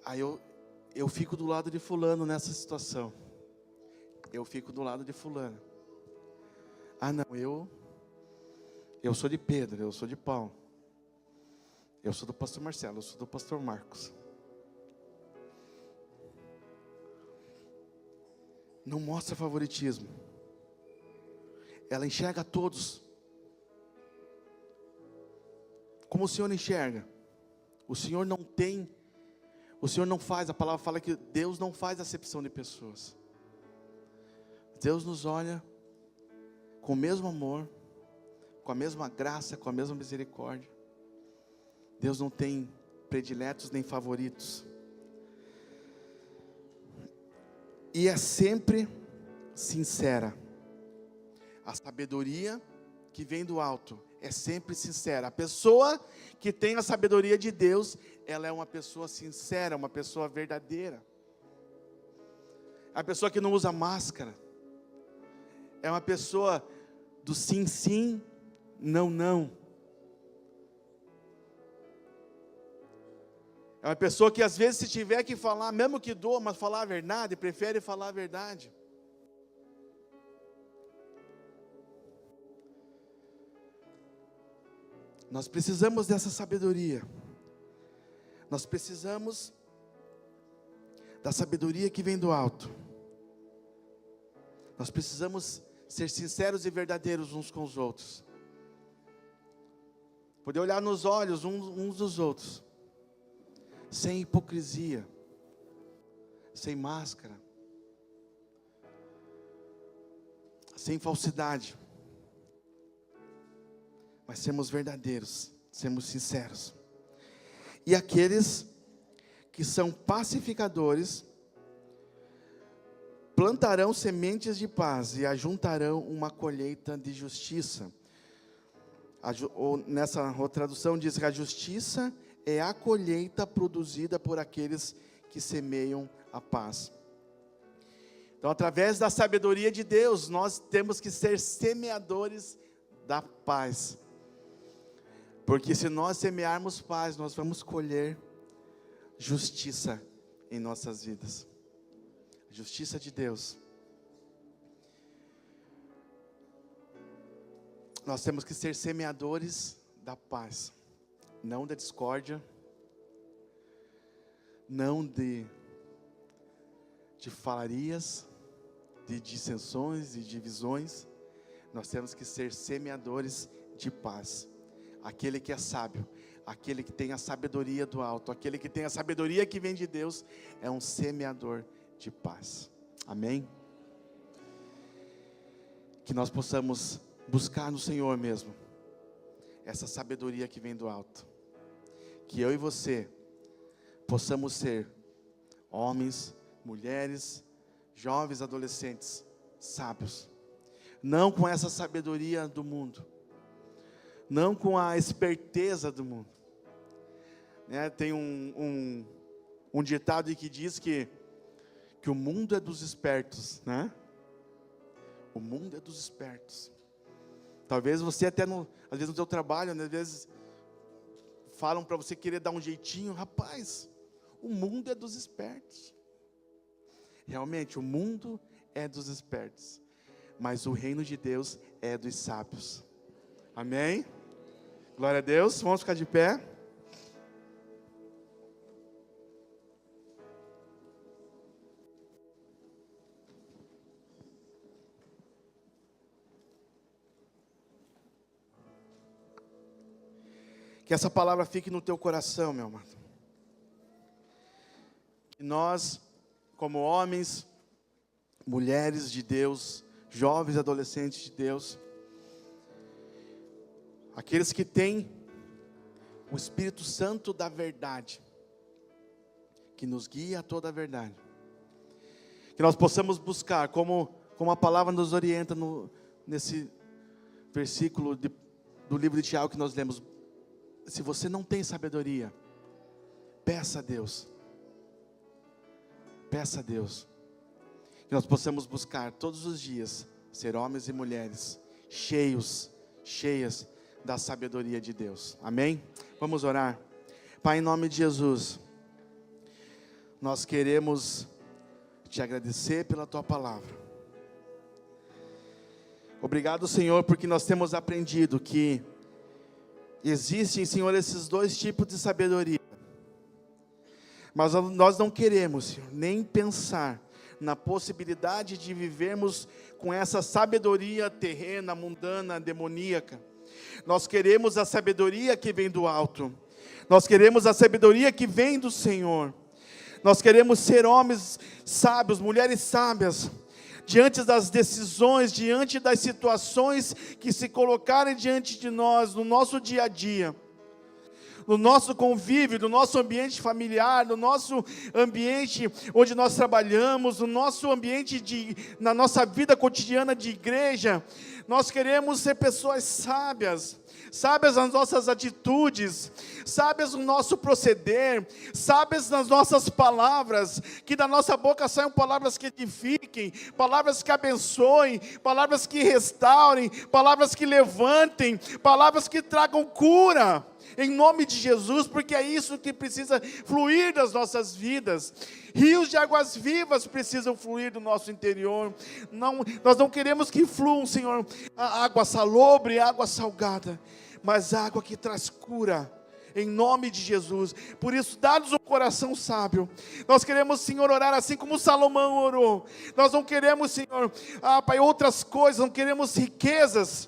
A: Aí eu fico do lado de fulano nessa situação. Eu fico do lado de fulano. Ah não, eu sou de Pedro, eu sou de Paulo. Eu sou do pastor Marcelo, eu sou do pastor Marcos. Não mostra favoritismo. Ela enxerga todos como o Senhor enxerga. O Senhor não faz, a palavra fala que Deus não faz acepção de pessoas. Deus nos olha com o mesmo amor, com a mesma graça, com a mesma misericórdia. Deus não tem prediletos nem favoritos. E é sempre sincera. A sabedoria que vem do alto é sempre sincera. A pessoa que tem a sabedoria de Deus, ela é uma pessoa sincera, uma pessoa verdadeira. A pessoa que não usa máscara. É uma pessoa do sim, sim, não, não. É uma pessoa que às vezes, se tiver que falar, mesmo que doa, mas falar a verdade, prefere falar a verdade. Nós precisamos dessa sabedoria. Nós precisamos da sabedoria que vem do alto. Nós precisamos ser sinceros e verdadeiros uns com os outros. Poder olhar nos olhos uns dos outros. Sem hipocrisia. Sem máscara. Sem falsidade. Mas sermos verdadeiros, sermos sinceros. E aqueles que são pacificadores plantarão sementes de paz e ajuntarão uma colheita de justiça. Nessa tradução diz que a justiça é a colheita produzida por aqueles que semeiam a paz. Então, através da sabedoria de Deus, nós temos que ser semeadores da paz. Porque se nós semearmos paz, nós vamos colher justiça em nossas vidas. Justiça de Deus. Nós temos que ser semeadores da paz, não da discórdia, não de falarias, de dissensões, de divisões. Nós temos que ser semeadores de paz. Aquele que é sábio, aquele que tem a sabedoria do alto, aquele que tem a sabedoria que vem de Deus, é um semeador de paz. Amém? Que nós possamos buscar no Senhor mesmo essa sabedoria que vem do alto. Que eu e você possamos ser homens, mulheres, jovens, adolescentes, sábios. Não com essa sabedoria do mundo. Não com a esperteza do mundo. Tem um ditado que diz que o mundo é dos espertos, né? O mundo é dos espertos. Talvez você até, às vezes no seu trabalho, né, às vezes falam para você querer dar um jeitinho. Rapaz, o mundo é dos espertos. Realmente, o mundo é dos espertos. Mas o reino de Deus é dos sábios. Amém? Glória a Deus. Vamos ficar de pé. Que essa palavra fique no teu coração, meu amado. Que nós, como homens, mulheres de Deus, jovens, adolescentes de Deus, aqueles que têm o Espírito Santo da verdade, que nos guia a toda a verdade, que nós possamos buscar, como a palavra nos orienta nesse versículo do livro de Tiago que nós lemos. Se você não tem sabedoria, peça a Deus. Peça a Deus. Que nós possamos buscar todos os dias ser homens e mulheres cheias da sabedoria de Deus. Amém? Vamos orar. Pai, em nome de Jesus, nós queremos te agradecer pela tua palavra. Obrigado, Senhor, porque nós temos aprendido que existem, Senhor, esses dois tipos de sabedoria. Mas nós não queremos, Senhor, nem pensar na possibilidade de vivermos com essa sabedoria terrena, mundana, demoníaca. Nós queremos a sabedoria que vem do alto. Nós queremos a sabedoria que vem do Senhor. Nós queremos ser homens sábios, mulheres sábias, diante das decisões, diante das situações que se colocarem diante de nós, no nosso dia a dia, no nosso convívio, no nosso ambiente familiar, no nosso ambiente onde nós trabalhamos, no nosso ambiente na nossa vida cotidiana de igreja. Nós queremos ser pessoas sábias nas nossas atitudes, sábias no nosso proceder, sábias nas nossas palavras, que da nossa boca saiam palavras que edifiquem, palavras que abençoem, palavras que restaurem, palavras que levantem, palavras que tragam cura, em nome de Jesus, porque é isso que precisa fluir das nossas vidas. Rios de águas vivas precisam fluir do nosso interior. Nós não queremos que fluam, Senhor, a água salobre, água salgada, mas água que traz cura, em nome de Jesus. Por isso, dá-nos um coração sábio. Nós queremos, Senhor, orar assim como Salomão orou. Nós não queremos, Senhor, Pai, outras coisas, não queremos riquezas.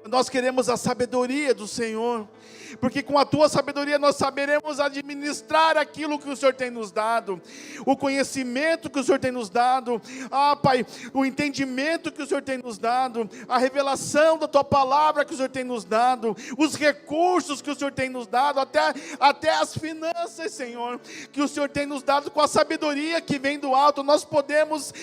A: Nós queremos a sabedoria do Senhor, porque com a tua sabedoria nós saberemos administrar aquilo que o Senhor tem nos dado, o conhecimento que o Senhor tem nos dado, Pai, o entendimento que o Senhor tem nos dado, a revelação da tua palavra que o Senhor tem nos dado, os recursos que o Senhor tem nos dado, até as finanças, Senhor, que o Senhor tem nos dado. Com a sabedoria que vem do alto, nós podemos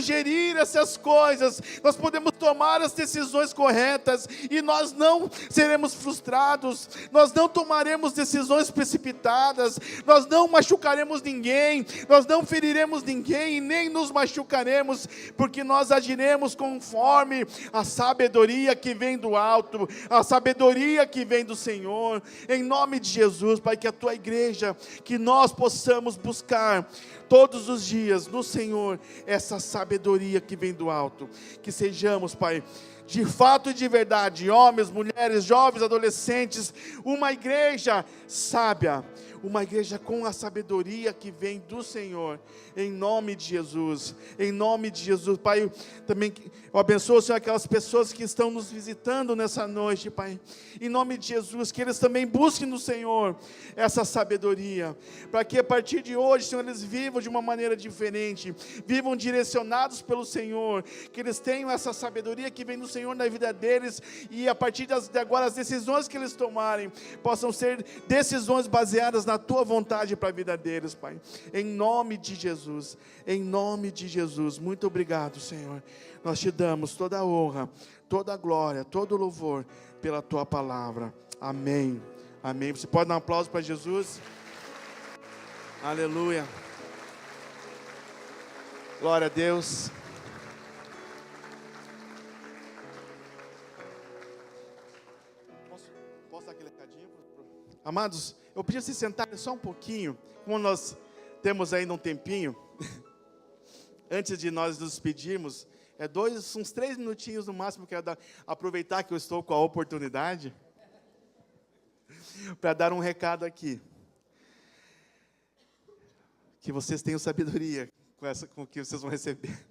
A: gerir essas coisas, nós podemos tomar as decisões corretas, e nós não seremos frustrados, nós não tomaremos decisões precipitadas, nós não machucaremos ninguém, nós não feriremos ninguém, e nem nos machucaremos, porque nós agiremos conforme a sabedoria que vem do alto, a sabedoria que vem do Senhor, em nome de Jesus. Pai, que a tua igreja, que nós possamos buscar todos os dias no Senhor essa sabedoria que vem do alto, que sejamos, Pai, de fato e de verdade, homens, mulheres, jovens, adolescentes, uma igreja sábia, uma igreja com a sabedoria que vem do Senhor, em nome de Jesus, em nome de Jesus. Pai, também eu abençoo, Senhor, aquelas pessoas que estão nos visitando nessa noite, Pai, em nome de Jesus, que eles também busquem no Senhor essa sabedoria, para que a partir de hoje, Senhor, eles vivam de uma maneira diferente, vivam direcionados pelo Senhor, que eles tenham essa sabedoria que vem do Senhor na vida deles, e a partir de agora, as decisões que eles tomarem, possam ser decisões baseadas na tua vontade para a vida deles, Pai, em nome de Jesus, em nome de Jesus. Muito obrigado, Senhor, nós te damos toda a honra, toda a glória, todo o louvor pela tua palavra. Amém, amém. Você pode dar um aplauso para Jesus? Aleluia, glória a Deus. Posso dar aquele recadinho? Amados, eu pedi se sentarem só um pouquinho, como nós temos ainda um tempinho, antes de nós nos despedirmos, uns 3 minutinhos no máximo, quero aproveitar que eu estou com a oportunidade, para dar um recado aqui. Que vocês tenham sabedoria com o que vocês vão receber.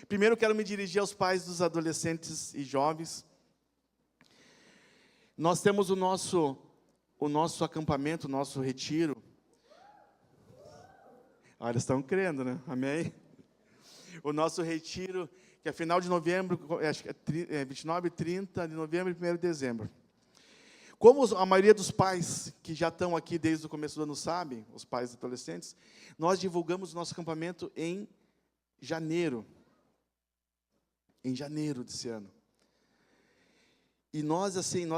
A: Primeiro, quero me dirigir aos pais dos adolescentes e jovens. Nós temos o nosso acampamento, o nosso retiro. Eles estão crendo, né? Amém? O nosso retiro, que é final de novembro, acho que é 29, 30 de novembro e 1º de dezembro. Como a maioria dos pais que já estão aqui desde o começo do ano sabem, os pais adolescentes, nós divulgamos o nosso acampamento em janeiro. Em janeiro desse ano. E nós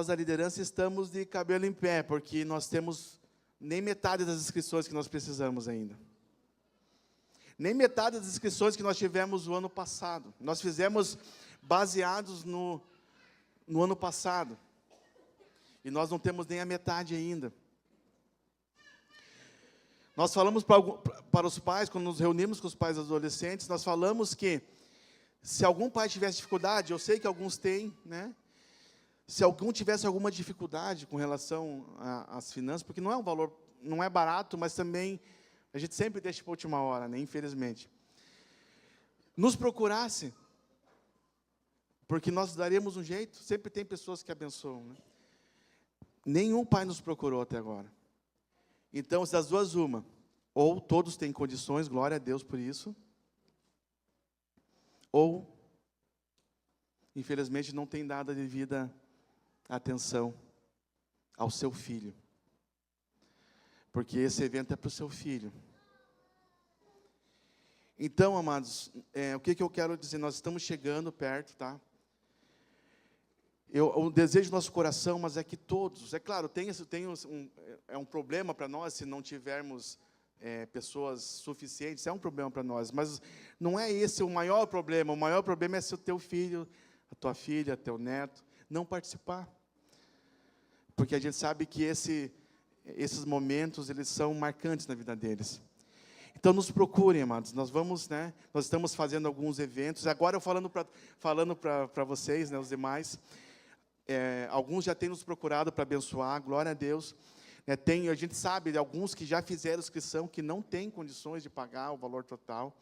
A: da liderança, estamos de cabelo em pé, porque nós temos nem metade das inscrições que nós precisamos ainda. Nem metade das inscrições que nós tivemos o ano passado. Nós fizemos baseados no ano passado. E nós não temos nem a metade ainda. Nós falamos para os pais, quando nos reunimos com os pais adolescentes, nós falamos que, se algum pai tivesse dificuldade, eu sei que alguns têm, né? Se algum tivesse alguma dificuldade com relação às finanças, porque não é um valor, não é barato, mas também a gente sempre deixa para a última hora, né? Infelizmente. Nos procurasse, porque nós daríamos um jeito, sempre tem pessoas que abençoam, né? Nenhum pai nos procurou até agora. Então, das duas, uma. Ou todos têm condições, glória a Deus por isso. Ou, infelizmente, não tem dado a devida atenção ao seu filho. Porque esse evento é para o seu filho. Então, amados, o que eu quero dizer? Nós estamos chegando perto, tá? O desejo do nosso coração, mas é que todos, é claro, é um problema para nós se não tivermos pessoas suficientes, é um problema para nós, mas não é esse o maior problema é se o teu filho, a tua filha, teu neto, não participar. Porque a gente sabe que esses momentos, eles são marcantes na vida deles. Então, nos procurem, amados, nós estamos fazendo alguns eventos, agora eu falando para vocês, né, os demais, alguns já têm nos procurado para abençoar, glória a Deus. A gente sabe de alguns que já fizeram inscrição, que não têm condições de pagar o valor total.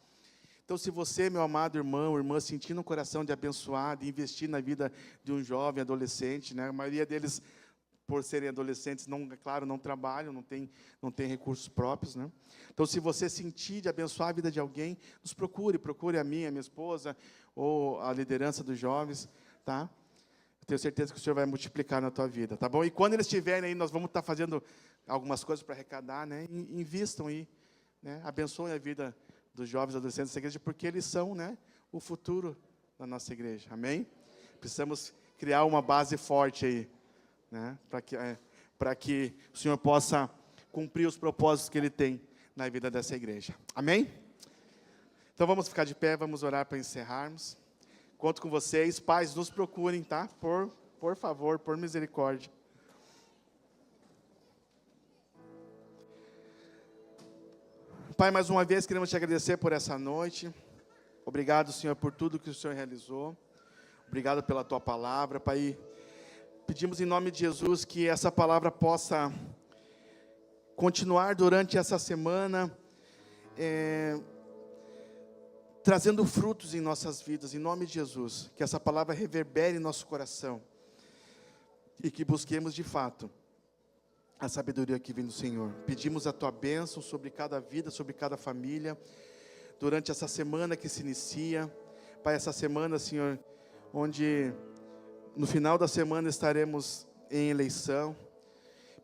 A: Então, se você, meu amado irmão, irmã, sentir no coração de abençoar, de investir na vida de um jovem, adolescente, né? A maioria deles, por serem adolescentes, claro, não trabalham, não tem recursos próprios, né? Então, se você sentir de abençoar a vida de alguém, nos procure a minha esposa, ou a liderança dos jovens, tá? Tenho certeza que o Senhor vai multiplicar na tua vida, tá bom? E quando eles estiverem aí, nós vamos estar fazendo algumas coisas para arrecadar, né? Invistam aí, né? Abençoem a vida dos jovens adolescentes dessa igreja, porque eles são, né, o futuro da nossa igreja, amém? Precisamos criar uma base forte aí, né? Para que o Senhor possa cumprir os propósitos que Ele tem na vida dessa igreja, amém? Então vamos ficar de pé, vamos orar para encerrarmos. Conto com vocês, pais, nos procurem, tá? Por favor, por misericórdia. Pai, mais uma vez queremos te agradecer por essa noite. Obrigado, Senhor, por tudo que o Senhor realizou. Obrigado pela tua palavra, Pai. Pedimos em nome de Jesus que essa palavra possa continuar durante essa semana, trazendo frutos em nossas vidas, em nome de Jesus. Que essa palavra reverbere em nosso coração. E que busquemos de fato a sabedoria que vem do Senhor. Pedimos a tua bênção sobre cada vida, sobre cada família, durante essa semana que se inicia. Pai, essa semana, Senhor, onde no final da semana estaremos em eleição.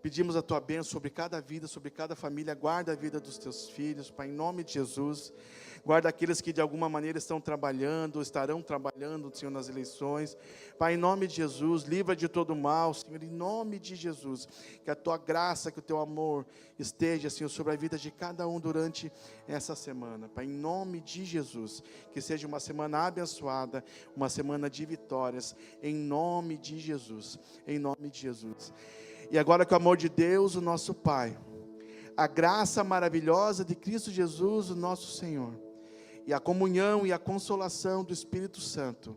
A: Pedimos a Tua bênção sobre cada vida, sobre cada família. Guarda a vida dos Teus filhos, Pai, em nome de Jesus. Guarda aqueles que de alguma maneira estão trabalhando, estarão trabalhando, Senhor, nas eleições. Pai, em nome de Jesus, livra de todo mal, Senhor, em nome de Jesus. Que a Tua graça, que o Teu amor esteja, Senhor, sobre a vida de cada um durante essa semana. Pai, em nome de Jesus. Que seja uma semana abençoada, uma semana de vitórias, em nome de Jesus. Em nome de Jesus. E agora que o amor de Deus, o nosso Pai, a graça maravilhosa de Cristo Jesus, o nosso Senhor, e a comunhão e a consolação do Espírito Santo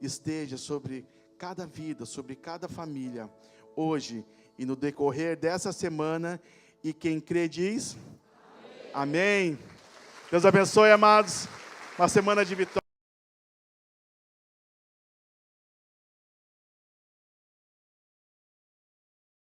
A: esteja sobre cada vida, sobre cada família, hoje e no decorrer dessa semana. E quem crê diz: Amém. Amém. Deus abençoe, amados. Uma semana de vitória.